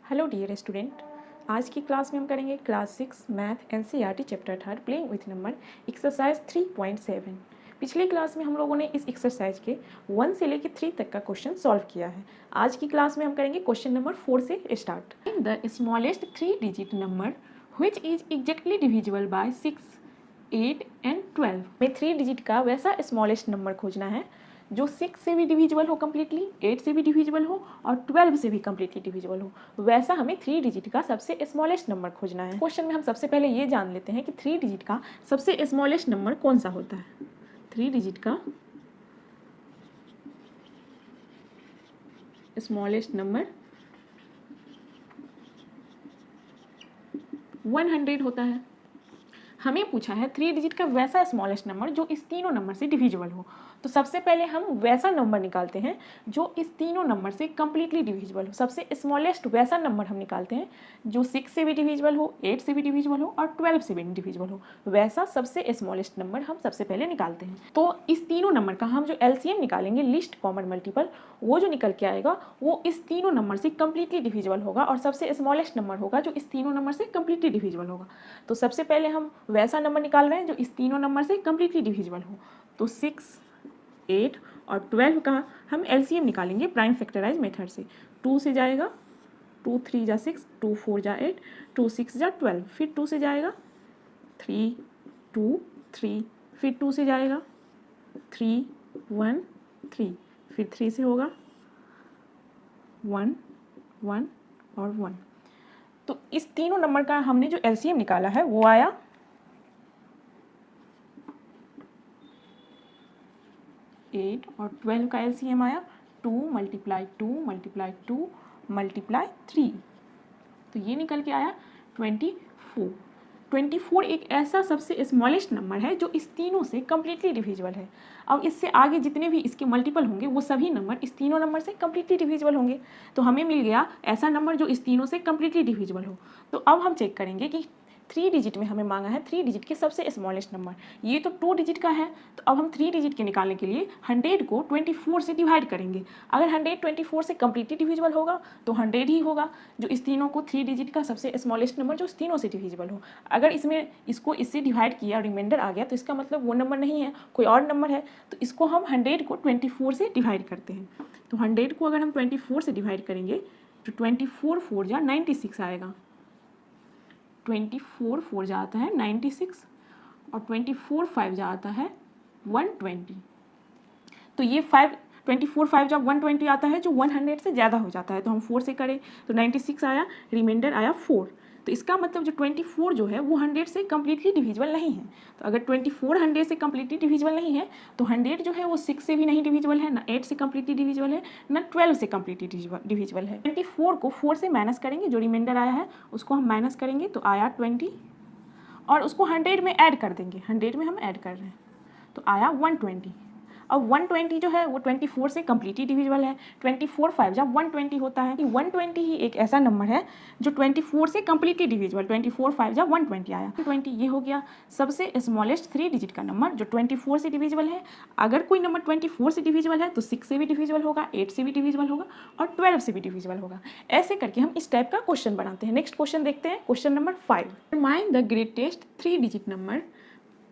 Hello dear student, आज की class में हम करेंगे class 6 math NCERT chapter 3 playing with number exercise 3.7। पिछले क्लास में हम लोगों ने इस एक्सरसाइज के 1 से लेकर 3 तक का क्वेश्चन सॉल्व किया है। आज की क्लास में हम करेंगे क्वेश्चन नंबर 4 से start. In the smallest 3 digit number which is exactly divisible by 6, 8 and 12 में 3 डिजिट का वैसा स्मॉलेस्ट नंबर खोजना है जो 6 से भी डिविजिबल हो कम्प्लीटली, 8 से भी डिविजिबल हो और 12 से भी कम्प्लीटली डिविजिबल हो। वैसा हमें 3 डिजिट का सबसे स्मॉलेस्ट नंबर खोजना है। क्वेश्चन में हम सबसे पहले ये जान लेते हैं कि 3 डिजिट का सबसे स्मॉलेस्ट नंबर कौन सा होता है। 3 डिजिट का स्मॉलेस्ट नंबर 100 होता है। हमें पूछा है 3 डिजिट का वैसा स्मॉलेस्ट नंबर जो इस तीनों नंबर से डिविजिबल हो। तो सबसे पहले हम वैसा नंबर निकालते हैं जो इस तीनों नंबर से कम्प्लीटली डिविजिबल हो। सबसे स्मॉलेस्ट वैसा नंबर हम निकालते हैं जो 6 से भी डिविजिबल हो, 8 से भी डिविजिबल हो और 12 से भी डिविजिबल हो। वैसा सबसे स्मॉलेस्ट नंबर हम सबसे पहले निकालते हैं। तो इस तीनों नंबर का हम जो एलसीएम निकालेंगे, लीस्ट कॉमन मल्टीपल, वो जो निकल के आएगा वो इस तीनों नंबर से कम्प्लीटली डिविजिबल होगा और सबसे स्मॉलेस्ट नंबर होगा जो इस तीनों नंबर से कम्प्लीटली डिविजिबल होगा। तो सबसे पहले हम वैसा नंबर निकाल रहे हैं जो इस तीनों नंबर से कम्प्लीटली डिविजिबल हो। तो 6, 8 और 12 का हम एलसीएम निकालेंगे प्राइम फैक्टराइज मेथड से। 2 से जाएगा 2 3 जा 6, 2 4 जा 8, 2 6 जा 12, फिर 2 से जाएगा 3 2 3, फिर 2 से जाएगा 3 1 3, फिर 3 से होगा 1 1 और 1। तो इस तीनों नंबर का हमने जो एलसीएम निकाला है वो आया 8 और 12 का एलसीएम आया 2 × 2 × 2 × 3। तो ये निकल के आया 24। 24 एक ऐसा सबसे स्मॉलेस्ट नंबर है जो इस तीनों से कम्प्लीटली डिविजिबल है। अब इससे आगे जितने भी इसके मल्टीपल होंगे वो सभी नंबर इस तीनों नंबर से कम्प्लीटली डिविजिबल होंगे। तो हमें मिल गया ऐसा नंबर जो इस तीनों से कम्प्लीटली डिविजिबल हो। तो अब हम चेक करेंगे कि 3 डिजिट में हमें मांगा है 3 डिजिट के सबसे स्मॉलेस्ट नंबर। ये तो 2 डिजिट का है, तो अब हम 3 डिजिट के निकालने के लिए 100 को 24 से डिवाइड करेंगे। अगर 100 24 से कम्प्लीटली डिविजिबल होगा तो 100 ही होगा जो इस तीनों को 3 डिजिट का सबसे स्मॉलेस्ट नंबर जो इस तीनों से डिविजिबल हो। अगर इसको इससे डिवाइड किया, रिमाइंडर आ गया, तो इसका मतलब वो नंबर नहीं है, कोई और नंबर है। तो इसको हम 100 को 24 से डिवाइड करते हैं। तो 100 को अगर हम 24 से डिवाइड करेंगे तो 24 4 जा 96 आएगा। 24 4 जाता है 96 और 24 5 जाता है 120। तो ये 24 5 जब 120 आता है जो 100 से ज़्यादा हो जाता है। तो हम 4 से करें तो 96 आया, रिमाइंडर आया 4। तो इसका मतलब जो 24 जो है वो 100 से कम्प्लीटली डिविजिबल नहीं है। तो अगर 24 100 से कम्प्लीटली डिविजिबल नहीं है तो 100 जो है वो 6 से भी नहीं डिविजिबल है, ना 8 से कम्प्लीटली डिविजिबल है, ना 12 से कम्प्लीटली डिविजिबल है। 24 को 4 से माइनस करेंगे, जो रिमाइंडर आया है उसको हम माइनस करेंगे तो आया 20 और उसको 100 में ऐड कर देंगे। 100 में हम ऐड कर रहे हैं तो आया 120। अब 120 जो है वो 24 से कम्प्लीटली डिविजिबल है। 24 5 जब 120 होता है कि 120 ही एक ऐसा नंबर है जो 24 से कम्प्लीटली डिविजिबल। 24 5 जब 120 आया, 120 ये हो गया सबसे स्मॉलेस्ट 3 डिजिट का नंबर जो 24 से डिविजिबल है। अगर कोई नंबर 24 से डिविजिबल है तो 6 से भी डिविजिबल होगा, 8 से भी डिविजिबल होगा और 12 से भी डिविजिबल होगा। ऐसे करके हम इस टाइप का क्वेश्चन बनाते हैं। नेक्स्ट क्वेश्चन देखते हैं, question number 5। Find the greatest 3 digit number.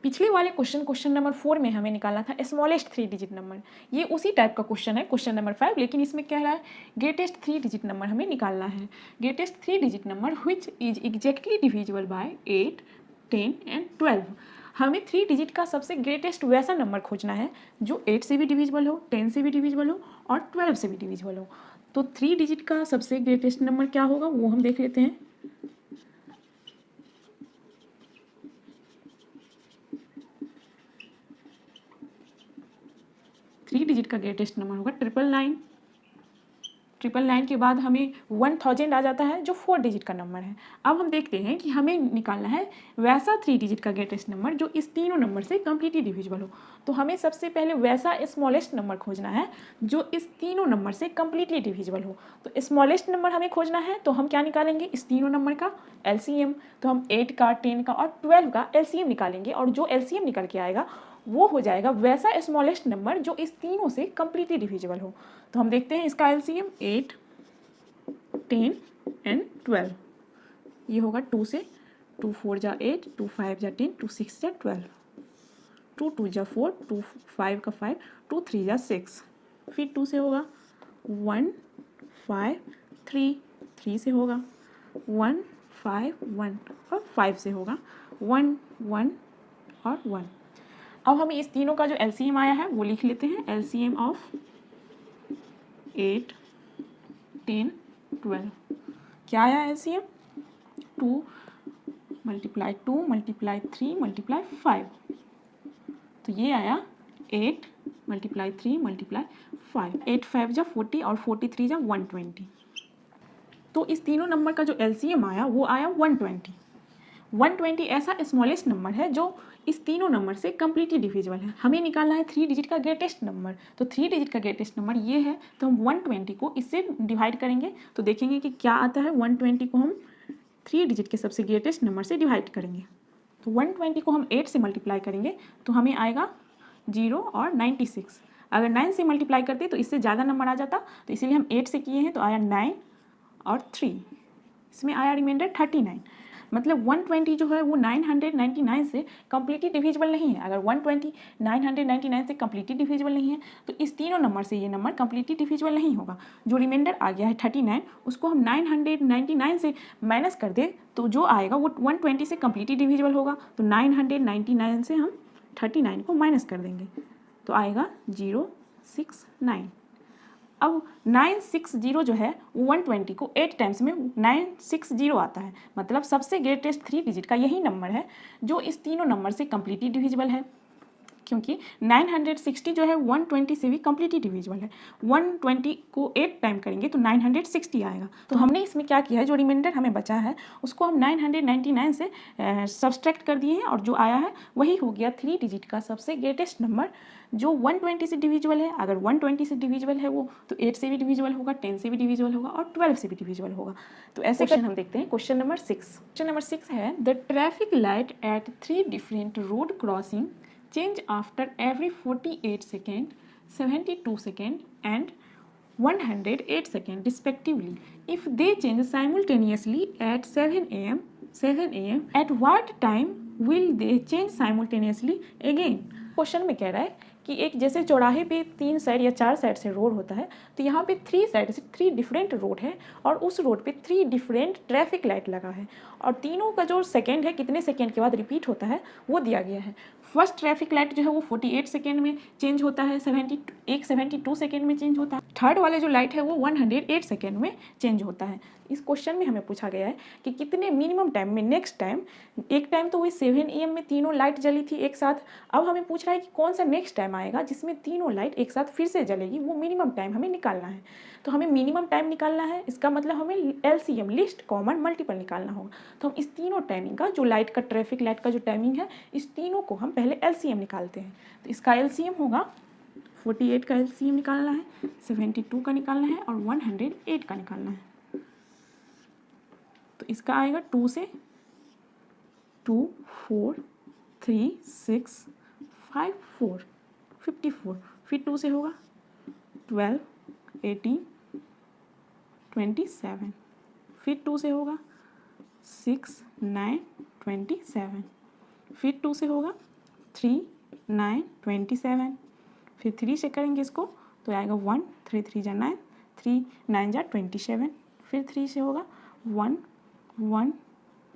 पिछले वाले क्वेश्चन नंबर 4 में हमें निकालना था स्मॉलेस्ट 3 डिजिट नंबर। ये उसी टाइप का क्वेश्चन है क्वेश्चन नंबर 5, लेकिन इसमें क्या है, ग्रेटेस्ट 3 डिजिट नंबर हमें निकालना है। Greatest 3 digit number which is exactly divisible by 8, 10 and 12। हमें 3 डिजिट का सबसे ग्रेटेस्ट वैसा नंबर खोजना है जो 8 से भी डिविजिबल हो, 10 से भी डिविजिबल हो और 12 से भी डिविजिबल हो। तो 3 डिजिट का सबसे ग्रेटेस्ट नंबर क्या होगा वो हम देख लेते हैं। थ्री डिजिट का ग्रेटेस्ट नंबर होगा 999। 999 के बाद हमें 1000 आ जाता है जो 4 डिजिट का नंबर है। अब हम देखते हैं कि हमें निकालना है वैसा 3 डिजिट का ग्रेटेस्ट नंबर जो इस तीनों नंबर से कम्प्लीटली डिविजिबल हो। तो हमें सबसे पहले वैसा स्मॉलेस्ट नंबर खोजना है जो इस तीनों नंबर से कम्प्लीटली डिविजिबल हो। तो स्मॉलेस्ट नंबर हमें खोजना है तो हम क्या निकालेंगे, इस तीनों नंबर का एलसीएम। तो हम 8 का, 10 का और 12 का एलसीएम निकालेंगे और जो एलसीएम निकल के आएगा वो हो जाएगा वैसा स्मॉलेस्ट नंबर जो इस तीनों से कम्प्लीटली डिविजिबल हो। तो हम देखते हैं इसका एलसीएम 8, 10 एंड 12। ये होगा 2 से, 2 4 जा 8, 2 5 जा 10, 2 6 जा 12, 2 2 जा 4, 2 5 का 5, 2 3 जा 6। फिर 2 से होगा 1 5 3, 3 से होगा 1 5 1 और 5 से होगा 1 1 और 1। अब हमें इस तीनों का जो एलसीएम आया है वो लिख लेते हैं। एलसीएम ऑफ 8 10 12 क्या आया एलसीएम? 2 मल्टीप्लाई 2 मल्टीप्लाई 3 मल्टीप्लाई 5, तो ये आया 8 मल्टीप्लाई 3 मल्टीप्लाई 5, 8 5 जा 40 और 43 जा 120। तो इस तीनों नंबर का जो एलसीएम आया वो आया 120। 120 ऐसा स्मॉलेस्ट नंबर है जो इस तीनों नंबर से कम्प्लीटली डिविजिबल है। हमें निकालना है 3 डिजिट का ग्रेटेस्ट नंबर, तो 3 डिजिट का ग्रेटेस्ट नंबर ये है, तो हम 120 को इससे डिवाइड करेंगे तो देखेंगे कि क्या आता है। 120 को हम 3 डिजिट के सबसे ग्रेटेस्ट नंबर से डिवाइड करेंगे, तो 120 को हम 8 से मल्टीप्लाई करेंगे तो हमें आएगा 0 और 96। अगर 9 से मल्टीप्लाई करते तो इससे ज़्यादा नंबर आ जाता, तो इसीलिए हम 8 से किए हैं, तो आया 9 और 3, इसमें आया रिमाइंडर 39। मतलब 120 जो है वो 999 से कम्प्लीटली डिविजिबल नहीं है। अगर 120 999 से कम्प्लीटली डिविजिबल नहीं है तो इस तीनों नंबर से ये नंबर कम्प्लीटली डिविजिबल नहीं होगा। जो रिमाइंडर आ गया है 39, उसको हम 999 से माइनस कर दे तो जो आएगा वो 120 से कम्प्लीटली डिविजिबल होगा। तो 999 से हम 39 को माइनस कर देंगे तो आएगा 069। अब 960 जो है वो 120 को 8 टाइम्स में 960 आता है। मतलब सबसे ग्रेटेस्ट 3 डिजिट का यही नंबर है जो इस तीनों नंबर से कम्प्लीटली डिविजिबल है, क्योंकि 960 जो है 120 से भी कम्प्लीटली डिविजिबल है। 120 को 8 टाइम करेंगे तो 960 आएगा। तो हमने इसमें क्या किया है, जो रिमाइंडर हमें बचा है उसको हम 999 से सब्सट्रैक्ट कर दिए हैं और जो आया है वही हो गया 3 डिजिट का सबसे ग्रेटेस्ट नंबर जो 120 से डिविजिबल है। अगर 120 से डिविजिबल है वो तो 8 से भी डिविजिबल होगा, 10 से भी डिविजिबल होगा और 12 से भी डिविजिबल होगा। तो ऐसे क्वेश्चन हम देखते हैं। Question number 6। क्वेश्चन नंबर 6 है the traffic light at 3 different road crossing change after every 48 second, 72 second and 108 second respectively. If they change simultaneously at 7 a.m., at what time will they change simultaneously again? Question में कह रहा है कि एक जैसे चौराहे पे 3 साइड या 4 साइड से रोड होता है, तो यहाँ पे 3 साइड से 3 डिफरेंट रोड है और उस रोड पे 3 डिफरेंट ट्रैफिक लाइट लगा है और तीनों का जो सेकंड है कितने सेकंड के बाद रिपीट होता है वो दिया गया है। फर्स्ट ट्रैफिक लाइट जो है वो 48 सेकेंड में चेंज होता है, 72 सेकेंड में चेंज होता है। थर्ड वाले जो लाइट है वो 108 सेकेंड में चेंज होता है। इस क्वेश्चन में हमें पूछा गया है कि कितने मिनिमम टाइम में, नेक्स्ट टाइम, एक टाइम तो वही 7 AM में तीनों लाइट जली थी एक साथ, अब हमें पूछ रहा है कि कौन सा नेक्स्ट टाइम आएगा जिसमें तीनों लाइट एक साथ फिर से जलेगी, वो मिनिमम टाइम हमें निकालना है। तो हमें मिनिमम टाइम निकालना है, इसका मतलब हमें LCM लिस्ट कॉमन मल्टीपल निकालना होगा। तो हम इस तीनों टाइमिंग का, जो लाइट का ट्रैफिक लाइट का जो टाइमिंग है, इस तीनों को हम पहले LCM निकालते हैं। तो इसका LCM होगा 48 का LCM निकालना है, 72 का निकालना है और 108 का निकालना है। तो इसका आएगा 2 से 2 4 3 6 5 4 54, फिर 2 से होगा 12 18 27, फिर 2 से होगा 6 9 27, फिर 2 से होगा 3 9 27, फिर 3 से करेंगे इसको तो आएगा 1 3 3 जा 9, 3 9 जा 27, फिर 3 से होगा 1 1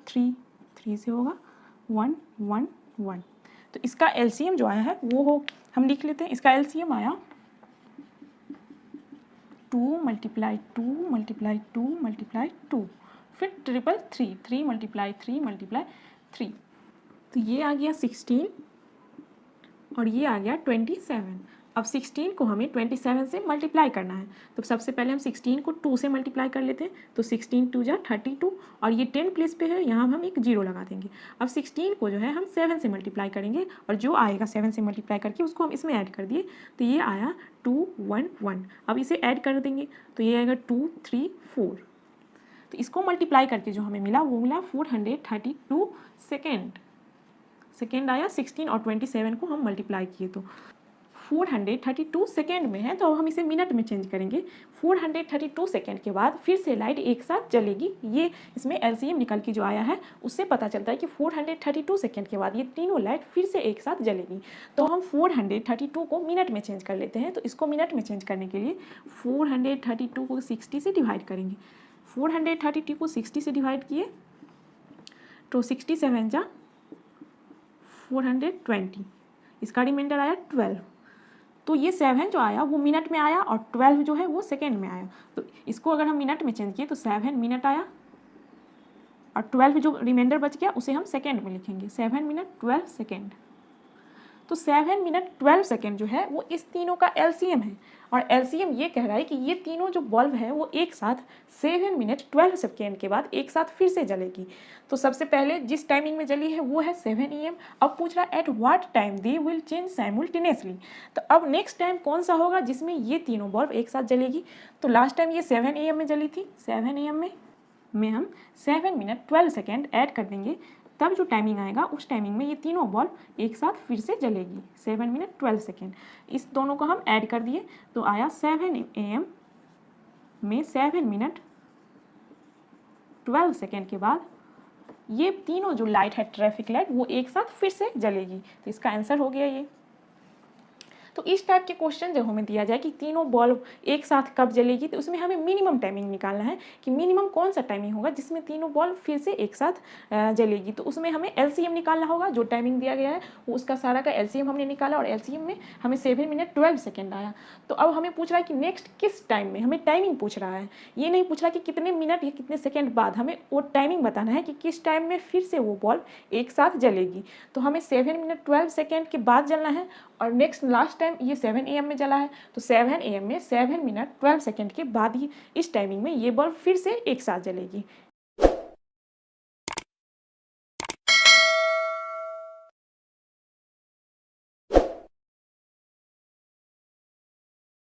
3, 3 से होगा 1 1 1। तो इसका LCM जो आया है वो हो, हम लिख लेते हैं। इसका LCM आया 2 मल्टीप्लाई 2 मल्टीप्लाई 2 मल्टीप्लाई 2, फिर 3 3 मल्टीप्लाई 3 मल्टीप्लाई 3, तो ये आ गया 16 और ये आ गया 27। अब 16 को हमें 27 से मल्टीप्लाई करना है, तो सबसे पहले हम 16 को 2 से मल्टीप्लाई कर लेते हैं। तो 16 2 जा 32 और ये 10 प्लेस पे है, यहाँ हम एक 0 लगा देंगे। अब 16 को जो है हम 7 से मल्टीप्लाई करेंगे और जो आएगा 7 से मल्टीप्लाई करके उसको हम इसमें ऐड कर दिए, तो ये आया 2 1 1। अब इसे ऐड कर देंगे तो ये आएगा 2 3 4। तो इसको मल्टीप्लाई करके जो हमें मिला वो मिला 432 सेकेंड आया। 16 और 27 को हम मल्टीप्लाई किए तो 432 सेकेंड में है, तो अब हम इसे मिनट में चेंज करेंगे। 432 सेकेंड के बाद फिर से लाइट एक साथ जलेगी। ये इसमें एलसीएम निकल के जो आया है उससे पता चलता है कि 432 सेकेंड के बाद ये तीनों लाइट फिर से एक साथ जलेगी। तो हम 432 को मिनट में चेंज कर लेते हैं। तो इसको मिनट में चेंज करने के लिए 432 को 60 से डिवाइड करेंगे। 432 को 60 से डिवाइड किए तो 67 जा 420, इसका रिमाइंडर आया 12। तो ये 7 जो आया वो मिनट में आया और 12 जो है वो सेकेंड में आया। तो इसको अगर हम मिनट में चेंज किए तो 7 मिनट आया और 12 जो रिमाइंडर बच गया उसे हम सेकेंड में लिखेंगे। 7 मिनट 12 सेकेंड। तो 7 मिनट 12 सेकेंड जो है वो इस तीनों का एलसीएम है और एलसीएम ये कह रहा है कि ये तीनों जो बल्ब है वो एक साथ 7 मिनट 12 सेकेंड के बाद एक साथ फिर से जलेगी। तो सबसे पहले जिस टाइमिंग में जली है वो है 7 AM। अब पूछ रहा है at what time they will change simultaneously. तो अब नेक्स्ट टाइम कौन सा होगा जिसमें ये तीनों बल्ब एक साथ जलेगी। तो लास्ट टाइम ये 7 AM में जली थी। 7 AM में हम 7 मिनट 12 सेकेंड ऐड कर देंगे, तब जो टाइमिंग आएगा उस टाइमिंग में ये तीनों बल्ब एक साथ फिर से जलेगी। 7 मिनट 12 सेकेंड। इस दोनों को हम ऐड कर दिए तो आया 7 AM में 7 मिनट 12 सेकेंड के बाद ये तीनों जो लाइट है ट्रैफिक लाइट वो एक साथ फिर से जलेगी। तो इसका आंसर हो गया ये। तो इस टाइप के क्वेश्चन जब हमें दिया जाए कि तीनों बल्ब एक साथ कब जलेगी तो उसमें हमें मिनिमम टाइमिंग निकालना है कि मिनिमम कौन सा टाइमिंग होगा जिसमें तीनों बल्ब फिर से एक साथ जलेगी। तो उसमें हमें एलसीएम निकालना होगा। जो टाइमिंग दिया गया है वो उसका सारा का एलसीएम हमने निकाला और एलसीएम में हमें 7 मिनट 12 सेकेंड आया। तो अब हमें पूछ रहा है कि नेक्स्ट किस टाइम में, हमें टाइमिंग पूछ रहा है। ये नहीं पूछ रहा कि कितने मिनट या कितने सेकेंड बाद, हमें वो टाइमिंग बताना है कि किस टाइम में फिर से वो बल्ब एक साथ जलेगी। तो हमें 7 मिनट 12 सेकेंड के बाद जलना है और नेक्स्ट लास्ट टाइम ये 7 AM में जला है। तो 7 AM में 7 मिनट 12 सेकेंड के बाद ही इस टाइमिंग में ये बल्ब फिर से एक साथ जलेगी।